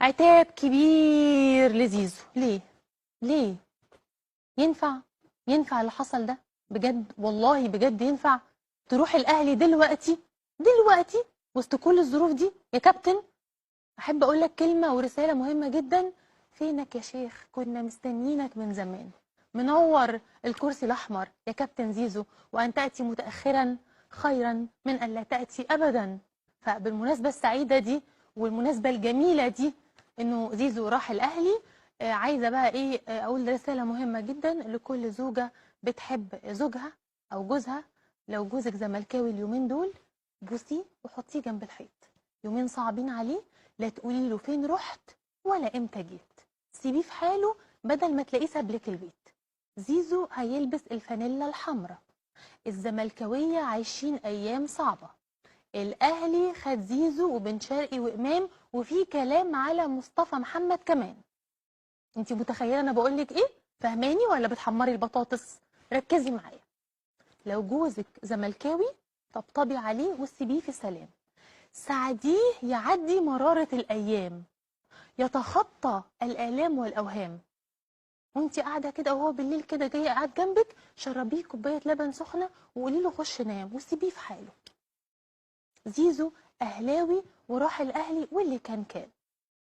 عتاب كبير لزيزو. ليه؟ ليه؟ ينفع؟ ينفع اللي حصل ده؟ بجد والله بجد ينفع تروح الاهلي دلوقتي وسط كل الظروف دي يا كابتن؟ احب اقول لك كلمه ورساله مهمه جدا. فينك يا شيخ؟ كنا مستنيينك من زمان. منور الكرسي الاحمر يا كابتن زيزو، وان تاتي متاخرا خيرا من ان لا تاتي ابدا. فبالمناسبه السعيده دي والمناسبه الجميله دي انه زيزو راح الاهلي، عايزه بقى ايه، اقول رساله مهمه جدا لكل زوجه بتحب زوجها او جوزها. لو جوزك زملكاوي اليومين دول بوسيه وحطيه جنب الحيط. يومين صعبين عليه، لا تقولي له فين رحت ولا امتى جيت. سيبيه في حاله بدل ما تلاقيه سابلك البيت. زيزو هيلبس الفانيلا الحمراء. الزملكاويه عايشين ايام صعبه. الاهلي خد زيزو وبن شرقي وامام، وفي كلام على مصطفى محمد كمان. انت متخيله انا بقول لك ايه؟ فهماني ولا بتحمري البطاطس؟ ركزي معايا. لو جوزك زملكاوي طبطبي عليه وسيبيه في سلام. ساعديه يعدي مرارة الأيام، يتخطى الآلام والأوهام. وانت قاعدة كده وهو بالليل كده جاي قاعد جنبك، شربيه كوباية لبن سخنة وقولي له خش نام وسيبيه في حاله. زيزو أهلاوي وراح الأهلي واللي كان.